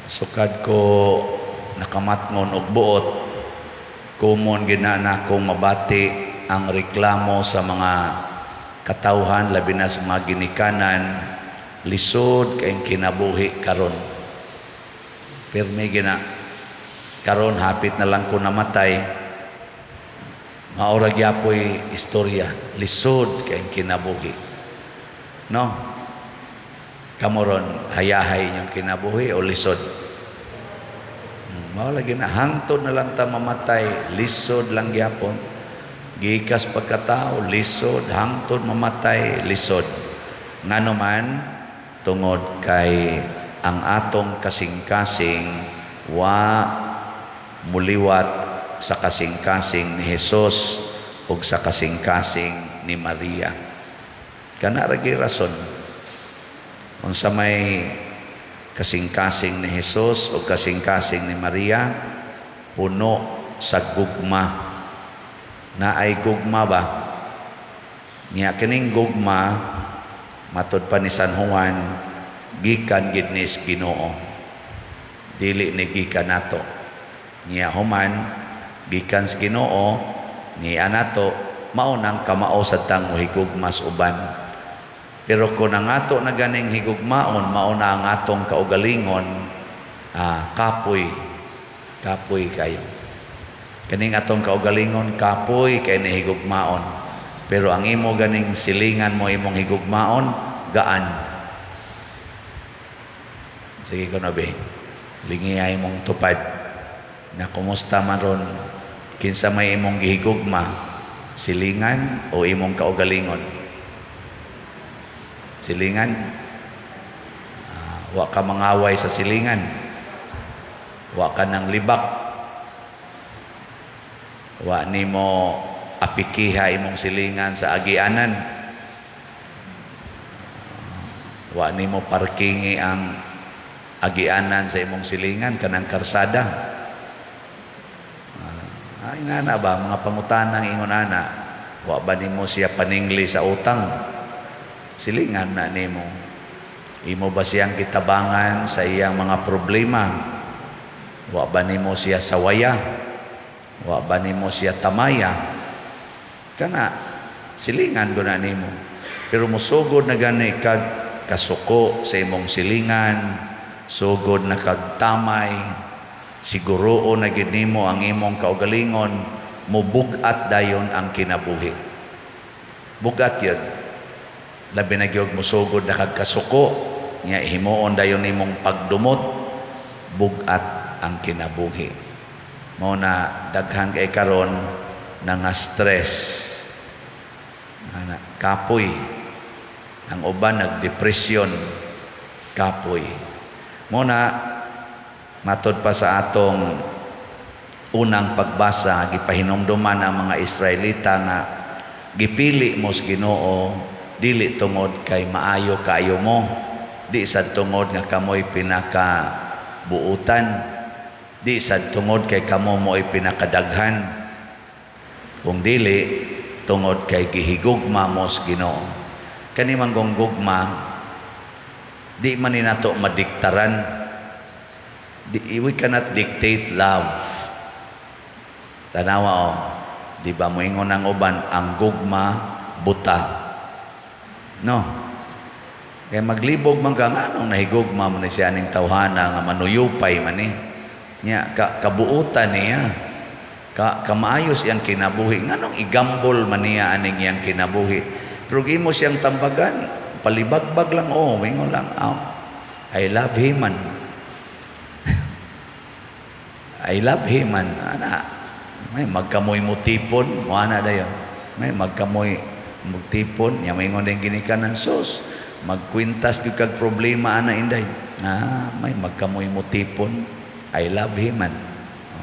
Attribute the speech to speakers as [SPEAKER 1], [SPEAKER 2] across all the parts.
[SPEAKER 1] Sukad ko nakamatngon og buot, kumon ginana kong mabati ang reklamo sa mga katawhan, labi na sa mga ginikanan, lisod kayong kinabuhi karon. Pirmi gina, karon hapit na lang ko namatay, maura gyapoy istorya, lisod kayong kinabuhi. No? Kamoron, hayahay inyong kinabuhi o lisod? Mawala gina, hangtod na lang ta mamatay, lisod lang gyapon. Gikas pagkatao, lisod, hangtod mamatay, lisod. Ngano man, tungod kay ang atong kasing-kasing wa muliwat sa kasing-kasing ni Jesus ug sa kasing-kasing ni Maria. Kana ra gyud rason unsa may kasing-kasing ni Jesus o kasing-kasing ni Maria, puno sa gugma. Na ay gugma ba? Niya kining gugma, matud pa ni San Juan, gikan gid ni Ginoo. Dili ni gikan nato. Niya human, gikan sa Ginoo, niya nato, maunang kamao sa tang higugmas uban. Pero kung ang ato na ganing higugmaon, mauna ang atong kaugalingon, kapoy kayo. Kaning atong kaugalingon, kapoy kay nahigugmaon. Pero ang imo ganing silingan mo, imong higugmaon, gaan. Sige ko na be, lingiyay mong tupad na kumusta man ron, kinsa may imong gihigugma, silingan o imong kaugalingon. Silingan, wa ka mangaway sa silingan, wa ka nang libak, wa nimo apikiha imong silingan sa agianan, wa nimo parkingi ang agianan sa imong silingan kanang karsada. Ay nga ba mga pangutanang ingon ana, wa ba nimo siya paningli sa utang? Silingan na nimo. Imo ba siyang kitabangan sa iyang mga problema? Wa ba nimo siya sawaya? Wa ba nimo siya tamaya? Kana silingan guna nimo. Pero musugod na gani kag kasuko sa imong silingan, sugod na kag tamay, siguro na gid nimo ang imong kaugalingon, mubugat dayon ang kinabuhi. Bugat gyud. Labi na gyud musugod na kag kasuko, nya himuon dayon nimong pagdumot, bugat ang kinabuhi. Mao na daghan kay karon nga stress, ana kapoy, ang uban nagdepresyon, kapoy. Mao na matod pa sa atong unang pagbasa, gipahinumduman ang mga Israelita nga gipili mo sa Ginoo dili tungod kay maayo kaayo mo, di sad tungod nga kamoy pinaka buutan, di sad tungod kay kamo mo'y pinakadaghan, kung dili tungod kay gihigugma mo sa Ginoo. Kani manggong gugma, di man ni nato madiktaran. We cannot dictate love. Tanawa di ba mo ingon ang uban, ang gugma buta. No. Kaya maglibog man ka nga nung nahigugma mo na siya ning tawhana nga manuyupay man eh. Nya kabuutan niya. Kamaayos iyang kinabuhi. Nga nung igambol man niya aning iyang kinabuhi. Pero gimo siyang tambagan, palibagbag lang mingon lang, I love him man. I love him man. Ana, may magkamoy mo tipon, mo ana dayon. May magkamoy magtipon, niya maingon din ginikanan sus, magkwintas kag problema ana inday. May magkamoy mo tipon, I love him man.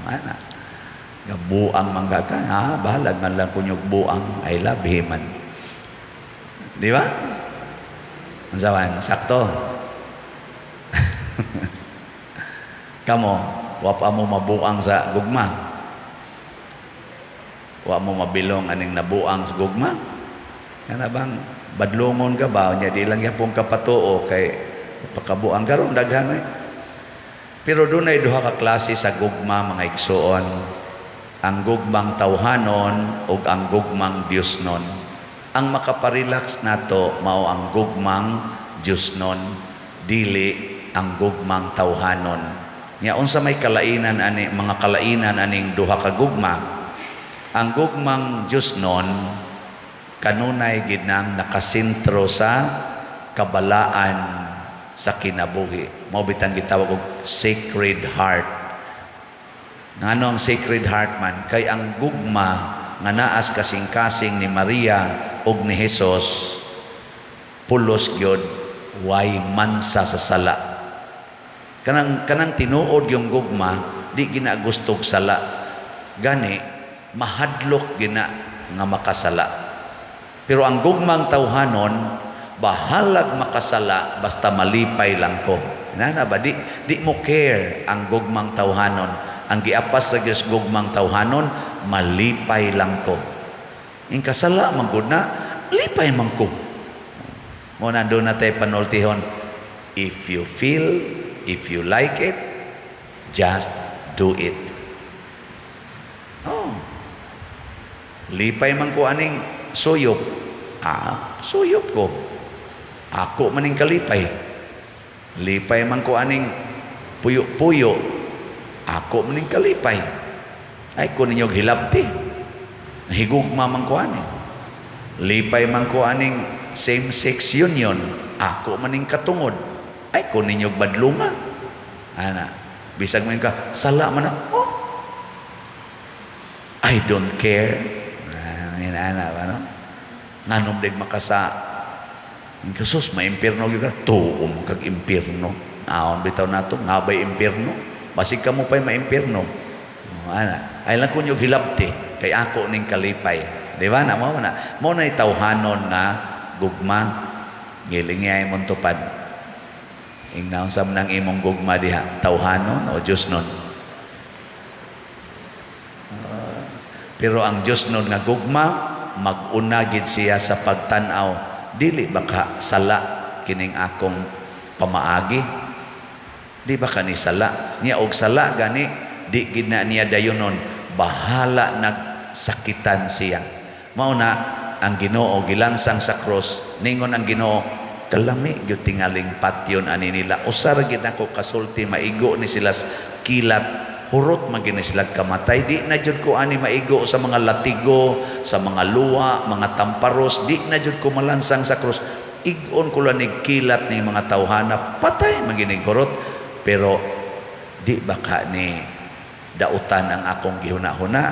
[SPEAKER 1] Ana, gabuang mangga ka, bahala nga lang kunyog buang, I love him man. Di ba? Unsawan, sakto. Kamo, wa pa mo mabuang sa gugma. Wa mo mabilong aning nabuang sa gugma. Kana bang badlongon ka ba nya di lang yapong kapatuo kay pakabuang karon daghan Pero dunay duha ka klase sa gugma mga igsoon. Ang gugmang tawhanon ug ang gugmang Diosnon. Ang makaparelax nato mao ang gugmang Diosnon, dili ang gugmang tawhanon. Nya unsa may kalainan ani mga kalainan aning duha ka gugma? Ang gugmang Diosnon kanunay gid nang nakasentro sa kabalaan sa kinabuhi. Mao bitang gitawag og Sacred Heart. Ngano ang Sacred Heart man? Kay ang gugma nga naas kasing-kasing ni Maria ug ni Hesus pulos gyud way mansa sa sala. Kanang tinuod yung gugma di ginagustog sala. Gani mahadlok gina nga makasala. Pero ang gugmang tawhanon bahalag makasala basta malipay lang ko. Nana ba di mo care ang gugmang tawhanon. Ang giapas ra gyud gugmang tawhanon malipay lang ko. In kasala man gud na lipay man ko. Mo nandoon na tayo panultihon. If you feel, if you like it, just do it. Oh. Lipay man ko aning suyop. Suyop ko. Ako maning kalipay. Lipay man ko aning puyo-puyo. Ako maning kalipay. Ay ko ninyo hilabti. Nahigugma man ko ani. Lipay man ko aning same-sex union. Ako maning katungod. Ay ko ninyo badlunga. Ana, bisag man ka sala man na. Oh. I don't care. Ana ano? Nganom dig makasa. Ang kasus maimpierno gyud ka. Tuom kag impierno. Naon bitaw nato ngabay impierno. Basig kamo pay maimpierno. Ana, ay lang ko nyog hilabti kay ako ning kalipay. Di ba na mo na? Mo na tawhanon nga gugma ngilingay mon tupad. Ingnaon sa nang imong gugma diha, tawhanon o Diosnon. Pero ang Diosnon nga gugma mag-una gid siya sa pagtan-aw dili baka sala kining akong pamaagi. Di ba kani sala? Niya og sala gani di gid na niya dayonon bahala nagsakitan siya. Mao na ang Ginoo gilansang sa cross ningon ang Ginoo kalami gyud tingaling patyon ani nila. Usar gid nako kasulti maigo ni sila kilat hurot magin sila kamatay. Di na jud ko ani maigo sa mga latigo, sa mga luwa, mga tamparos. Di na jud ko malansang sa cross. Igon ko lang ni kilat ni mga tawhana patay maginig hurot. Pero di baka ni dautan ang akong gihuna-huna.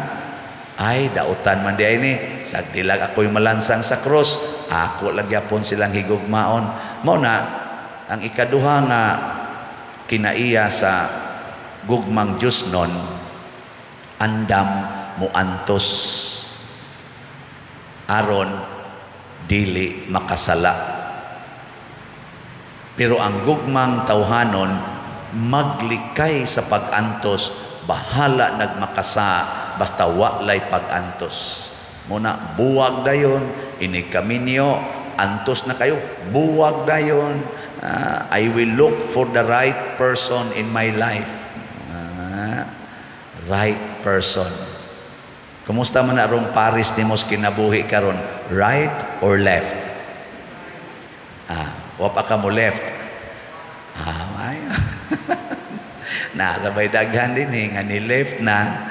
[SPEAKER 1] Ay dautan man di ay ni sagdilag ako'y malansang sa cross. Ako lagyapon silang higugmaon. Mao na ang ikaduha nga kinaiya sa gugmang Diosnon, andam muantos aron dili makasala. Pero ang gugmang tawhanon maglikay sa pag-antos, bahala nagmakasa basta walay pag-antos. Muna buwag dayon ini kaminyo antos na kayo buwag dayon. I will look for the right person in my life. Right person. Kumusta man na rong Paris ni mos kinabuhi karon? Right or left? Wa pa ka mo left. Ay. Narabay daghan din nga ni left na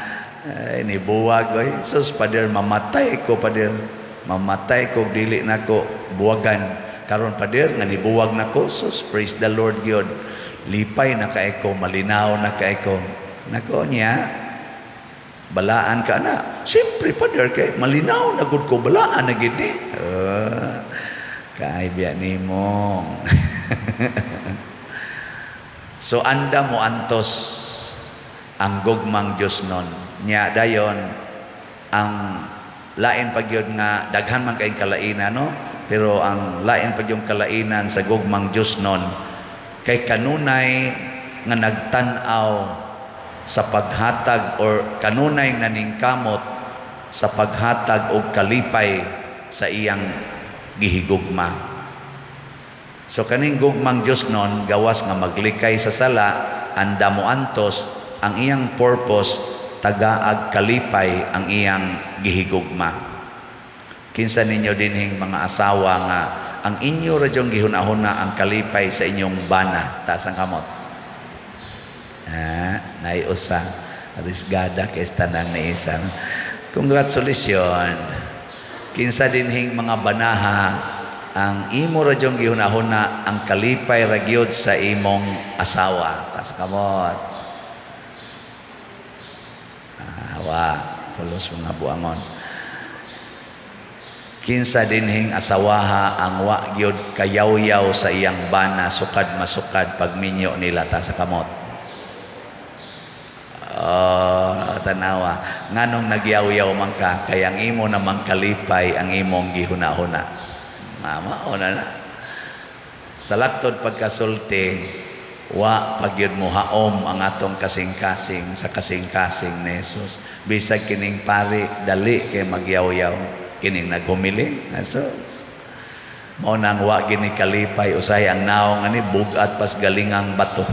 [SPEAKER 1] ni buwag oy. Sus pader mamatay ko pader. Mamatay ko dili nako buwagan. Karon pader nga ni buwag nako. Sus praise the Lord God. Lipay na kay ko, malinaw na kay ko. Nako niya balaan ka na. Siyempre pader kay malinaw na gud ko balaan na gid ni. Kay biya nimo. So anda mo antos ang gugmang Diosnon. Nya dayon ang lain pagyud nga daghan man kay kalainan no, pero ang lain pagyud kalainan sa gugmang Diosnon kay kanunay nga nagtan-aw sa paghatag or kanunay naningkamot sa paghatag og kalipay sa iyang gihigugma. So kaning gugmang Diosnon gawas nga maglikay sa sala anda mo antos ang iyang purpose tagaag kalipay ang iyang gihigugma. Kinsa ninyo dinhing mga asawa nga ang inyo radyong gihunahuna ang kalipay sa inyong bana, taas ang kamot. Naiusa risgada kay tanang ni isa. Congratulations. Kinsa dinhing mga banaha ang imo radyong gihunahuna ang kalipay ragyod sa imong asawa, taas ang kamot. Pulos mga buangon. Kinsa dinhing asawaha ang wa gyud kayaw-yaw sa iyang bana sukad masukad pagminyo nila, ta sa kamot. Tanawa nganong nagyaw-yaw man ka kay ang imo namang kalipay ang imong gihuna-huna. Mama ona na. Sa laktod pagkasulti wa pagyud mo haom ang atong kasing-kasing sa kasing-kasing ni Jesus. Bisag kining pari dali kay magyaw-yaw kining naghumili. Jesus. Mao nang wa gini kalipay usay ang naong ani bugat pas galingang bato.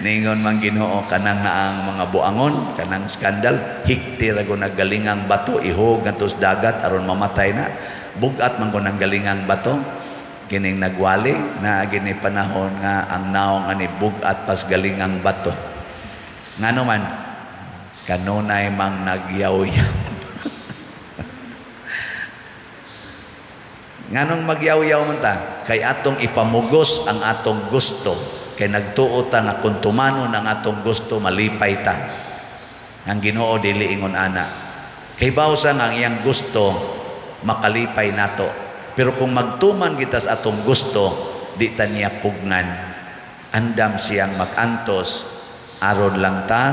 [SPEAKER 1] Ningon man Ginoo kanang ang mga buangon kanang skandal hikti ra go nagalingang bato ihog ngadto sa dagat aron mamatay na. Bugat man go nang galingang bato. Kining nagwali na gini panahon nga ang naong ani bugat pas galing ang bato. Ngano man kanunay mang nagyaw-yaw. Nganong magyaw-yaw man ta? Kay atong ipamugos ang atong gusto. Kay nagtuo ta nga kung tumanon ang atong gusto malipay ta. Ang Ginoo dili ingon ana. Kay bawsa nga ang iyang gusto makalipay nato. Pero kung magtuman kita sa atong gusto, di ta niya pugnan. Andam siyang magantos, aron lang ta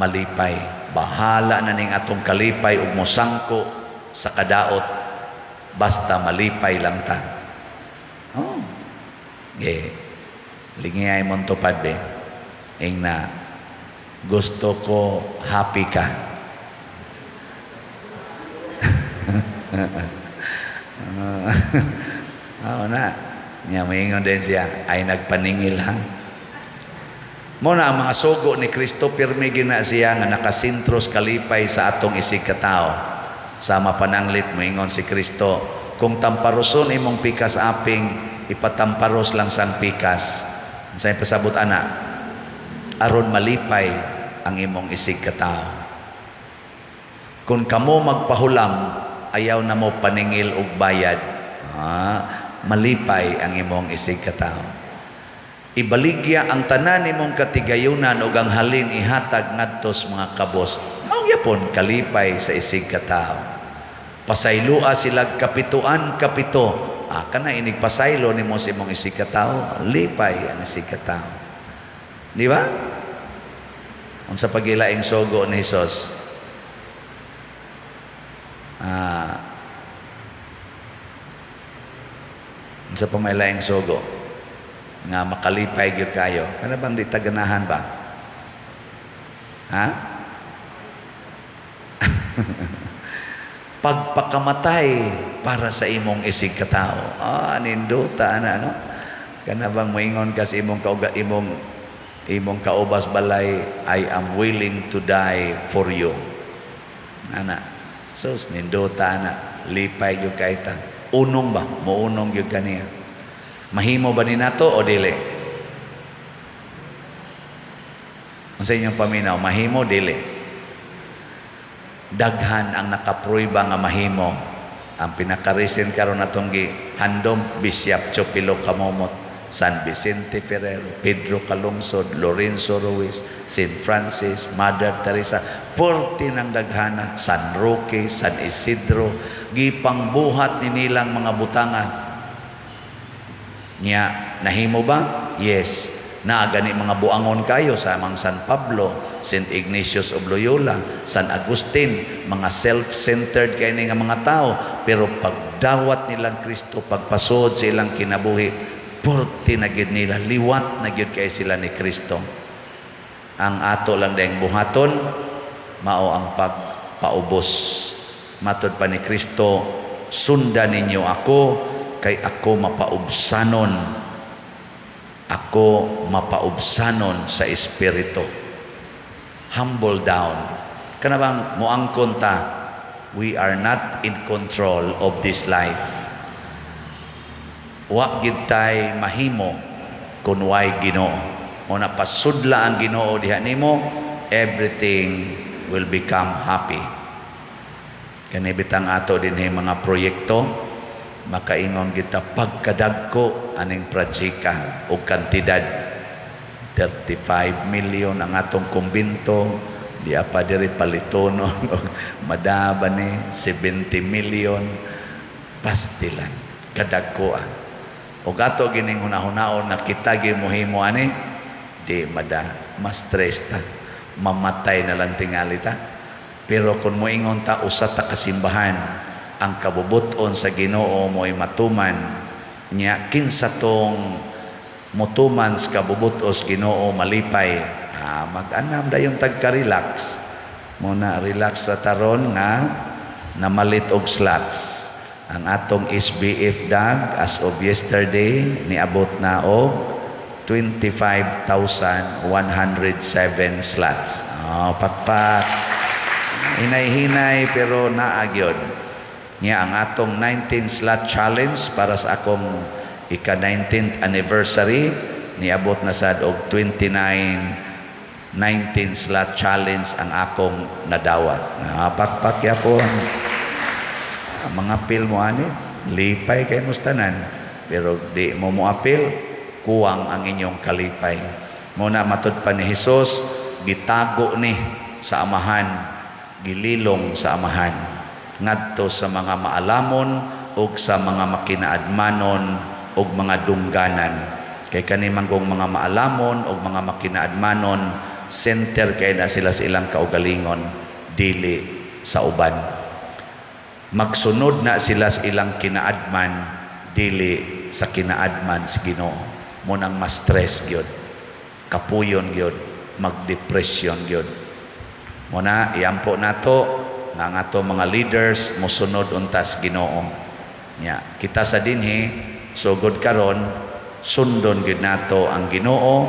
[SPEAKER 1] malipay. Bahala na ning atong kalipay ug mosangko sa kadaot, basta malipay lang ta. Lingiyay mong tupad be. Ing na gusto ko happy ka. Niya maingon din siya ay nagpaningil ha. Muna ang mga sugo ni Kristo pirmi gina siya nga nakasintros kalipay sa atong isig katao. Sama pananglit moingon si Kristo, kung tamparoson imong pikas aping ipatamparos lang sang pikas. Sa pasabot ana aron malipay ang imong isig katao. Kung kamo magpahulam ayaw na mo paningil og bayad, malipay ang imong isig katao. Ibaligya ang tanan imong katigayunan ug ang halin ihatag ngadtos mga kabos. Mao gyapon kalipay sa isig katao. Pasaylua sila kapituan kapito. Kana inig pasaylo nimo sa imong isig katao, lipay ang isig katao. Di ba? Unsa pagilaing sugo ni Hesus? Sa pamailaing sugo nga makalipay gyud kayo. Kana bang di taganahan ba? Pagpakamatay para sa imong isig katao. Ninduta na no. Kana bang moingon ka sa imong imong kaubas balay, I am willing to die for you. Ana. Sus ninduta na lipay gyud kay ta. Unong ba? Muunong gyud kaniya. Mahimo ba ni nato o dili? Unsa inyong paminaw? Mahimo dili? Daghan ang nakapruiba nga mahimo. Ang pinakarisin karon natong handom Bishop Chopilo Camomot, San Vicente Ferrer, Pedro Calungsod, Lorenzo Ruiz, St. Francis, Mother Teresa, porti ng daghana, San Roque, San Isidro, gipangbuhat ni nilang mga butanga. Nya, nahimo ba? Yes. Gani mga buangon kayo sa mga San Pablo, St. Ignatius of Loyola, San Agustin, mga self-centered kayo nga mga tao, pero pagdawat nilang Kristo, pagpasod sa ilang kinabuhi, porti na gyud nila, liwat na gyud kay sila ni Kristo. Ang ato lang dayang buhaton mao ang pagpaubos. Matod pa ni Kristo, sundan ninyo ako kay ako mapaubsanon. ako mapaubsanon sa espiritu. Humble down. Kanabang moangkon ta, we are not in control of this life. Wa gid tay mahimo kun way Ginoo. Mo na pasudla ang Ginoo diha nimo, everything will become happy. Kani bitang ato dinhi mga proyekto, makaingon kita pagkadagko aning projeka o kantidad. 35 million ang atong kumbinto, di pa diri palitonon o madaba ni 70 million pastilan kadagkoan. O gato gining hunahunahon na kita gimuhimo ani, di mada mas stress ta, mamatay na lang tingali ta. Pero kung moingon ta usa ta kasimbahan, ang kabubuton sa Ginoo mo'y matuman nya kinsa tong mutuman sa kabubutos Ginoo malipay. Mag-anam dayong tagka-relax. Muna relax ra taron nga namalit og slots. Ang atong SBF dag as of yesterday niabot na og 25,107 slots. Pakpak. Hinay-hinay pero naagyod. Nya ang atong 19 slot challenge para sa akong ika-19th anniversary niabot na sad og 19 slot challenge ang akong nadawat. Pakpak yapon. Mga apil mo ani, lipay kay mustanan, pero di mo apil, kuwang ang inyong kalipay. Muna matud pa ni Hesus, gitago ni sa amahan, gililong sa amahan, ngadto sa mga maalamon ug sa mga makinaadmanon ug mga dungganan. Kay kaniman kong mga maalamon ug mga makinaadmanon, center kay na sila sa ilang kaugalingon, dili sa uban. Magsunod na sila sa ilang kinaadman, dili sa kinaadman sa Ginoo. Munang ma-stress gyud, kapuyon gyud, magdepresyon gyud. Muna iampo nato nga ato mga leaders mosunod untas Ginoo. Nya kita sa dinhi sugod karon sundon gyud nato ang Ginoo,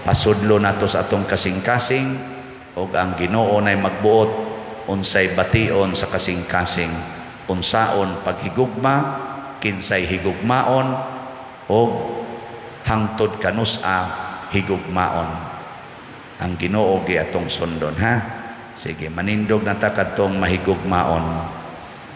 [SPEAKER 1] pasudlo nato sa atong kasing-kasing ug ang Ginoo nay magbuot unsay bation sa kasing-kasing, unsaon paghigugma, kinsay higugmaon ug hangtod kanusa higugmaon. Ang Ginoo gi atong sundon ha. Sige, manindog na ta kadtong mahigugmaon.